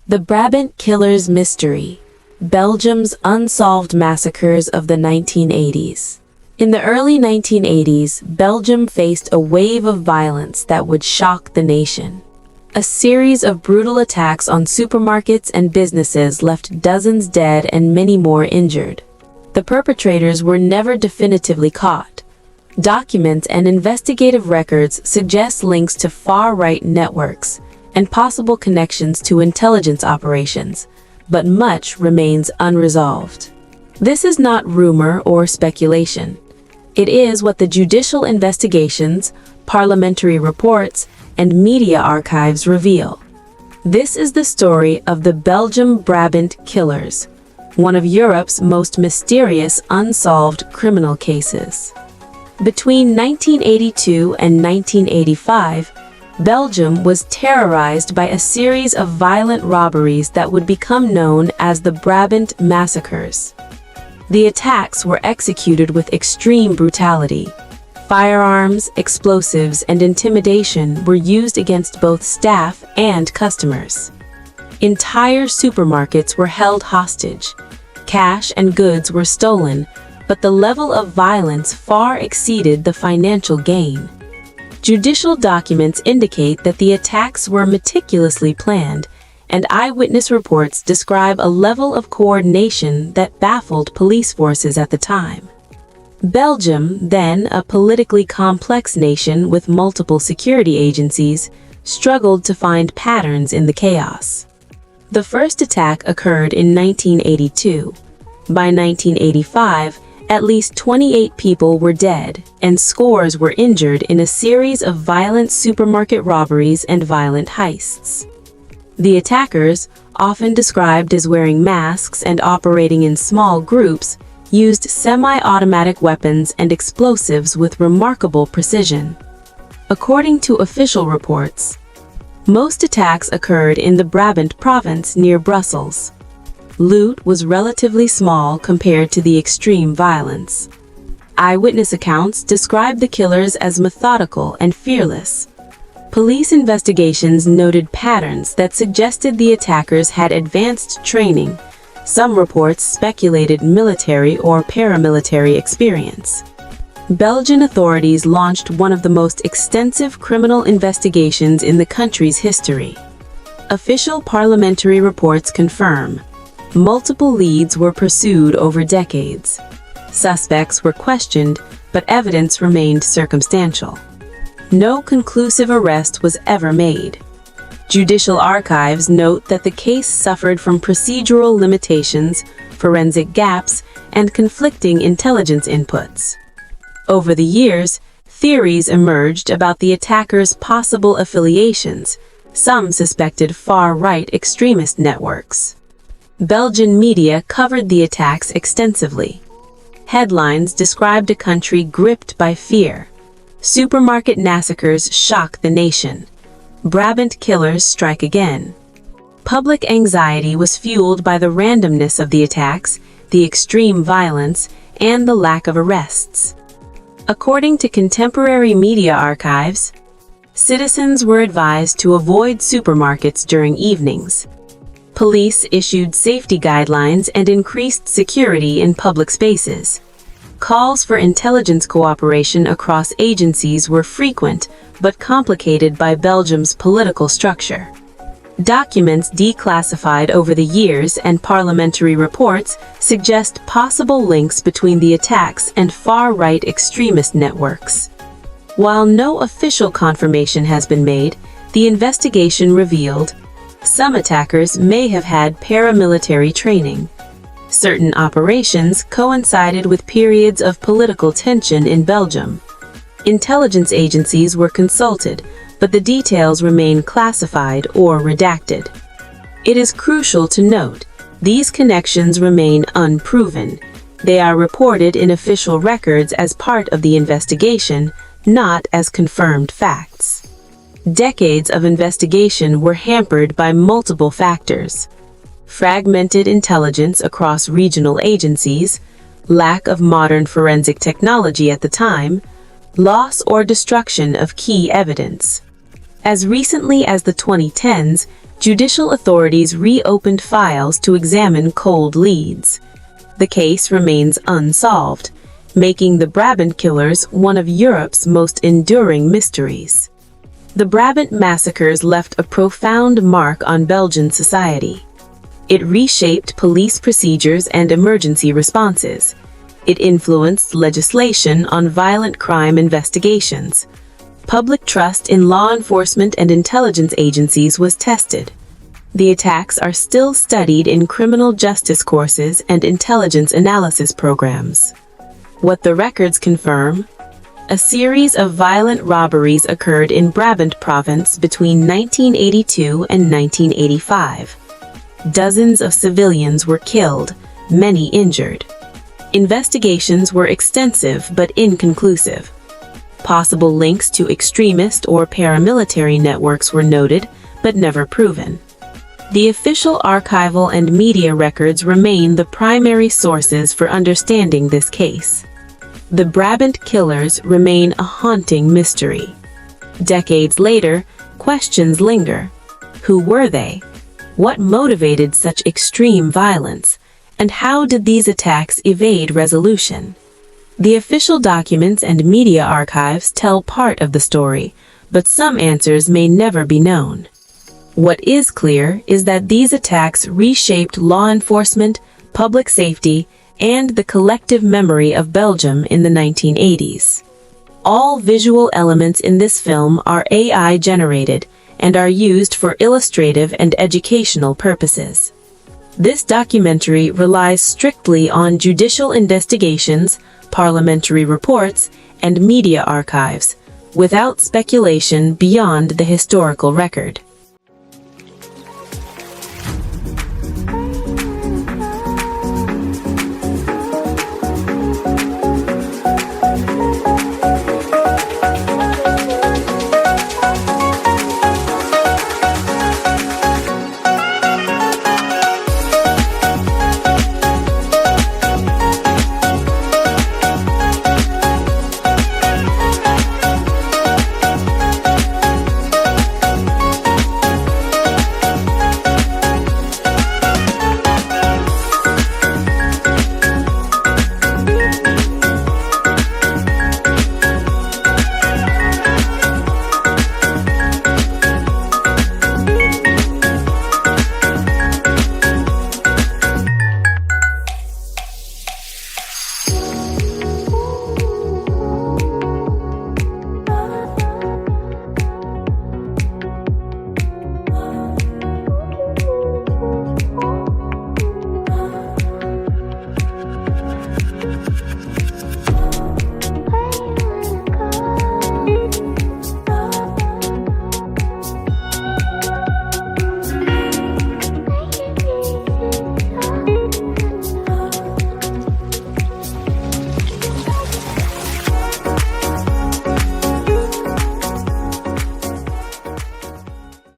The Brabant Killers mystery, Belgium's unsolved massacres of the 1980s. In the early 1980s, Belgium faced a wave of violence that would shock the nation. A series of brutal attacks on supermarkets and businesses left dozens dead and many more injured. The perpetrators were never definitively caught. Documents and investigative records suggest links to far-right networks and possible connections to intelligence operations, but much remains unresolved. This is not rumor or speculation. It is what the judicial investigations, parliamentary reports, and media archives reveal. This is the story of the Belgian Brabant Killers, one of Europe's most mysterious unsolved criminal cases. Between 1982 and 1985, Belgium was terrorized by a series of violent robberies that would become known as the Brabant Massacres. The attacks were executed with extreme brutality. Firearms, explosives, and intimidation were used against both staff and customers. Entire supermarkets were held hostage. Cash and goods were stolen, but the level of violence far exceeded the financial gain. Judicial documents indicate that the attacks were meticulously planned, and eyewitness reports describe a level of coordination that baffled police forces at the time. Belgium, then a politically complex nation with multiple security agencies, struggled to find patterns in the chaos. The first attack occurred in 1982. By 1985, at least 28 people were dead, and scores were injured in a series of violent supermarket robberies and violent heists. The attackers, often described as wearing masks and operating in small groups, used semi-automatic weapons and explosives with remarkable precision. According to official reports, most attacks occurred in the Brabant province near Brussels. Loot was relatively small compared to the extreme violence. Eyewitness accounts describe the killers as methodical and fearless. Police investigations noted patterns that suggested the attackers had advanced training. Some reports speculated military or paramilitary experience. Belgian authorities launched one of the most extensive criminal investigations in the country's history. Official parliamentary reports confirm multiple leads were pursued over decades. Suspects were questioned, but evidence remained circumstantial. No conclusive arrest was ever made. Judicial archives note that the case suffered from procedural limitations, forensic gaps, and conflicting intelligence inputs. Over the years, theories emerged about the attackers' possible affiliations. Some suspected far-right extremist networks. Belgian media covered the attacks extensively. Headlines described a country gripped by fear. Supermarket massacres shock the nation. Brabant Killers strike again. Public anxiety was fueled by the randomness of the attacks, the extreme violence, and the lack of arrests. According to contemporary media archives, citizens were advised to avoid supermarkets during evenings. Police issued safety guidelines and increased security in public spaces. Calls for intelligence cooperation across agencies were frequent, but complicated by Belgium's political structure. Documents declassified over the years and parliamentary reports suggest possible links between the attacks and far-right extremist networks. While no official confirmation has been made, the investigation revealed some attackers may have had paramilitary training. Certain operations coincided with periods of political tension in Belgium. Intelligence agencies were consulted, but the details remain classified or redacted. It is crucial to note, these connections remain unproven. They are reported in official records as part of the investigation, not as confirmed facts. Decades of investigation were hampered by multiple factors: fragmented intelligence across regional agencies, lack of modern forensic technology at the time, loss or destruction of key evidence. As recently as the 2010s, judicial authorities reopened files to examine cold leads. The case remains unsolved, making the Brabant Killers one of Europe's most enduring mysteries. The Brabant Massacres left a profound mark on Belgian society. It reshaped police procedures and emergency responses. It influenced legislation on violent crime investigations. Public trust in law enforcement and intelligence agencies was tested. The attacks are still studied in criminal justice courses and intelligence analysis programs. What the records confirm: a series of violent robberies occurred in Brabant province between 1982 and 1985. Dozens of civilians were killed, many injured. Investigations were extensive but inconclusive. Possible links to extremist or paramilitary networks were noted, but never proven. The official archival and media records remain the primary sources for understanding this case. The Brabant Killers remain a haunting mystery. Decades later, questions linger. Who were they? What motivated such extreme violence? And how did these attacks evade resolution? The official documents and media archives tell part of the story, but some answers may never be known. What is clear is that these attacks reshaped law enforcement, public safety, and the collective memory of Belgium in the 1980s. All visual elements in this film are AI-generated and are used for illustrative and educational purposes. This documentary relies strictly on judicial investigations, parliamentary reports, and media archives, without speculation beyond the historical record.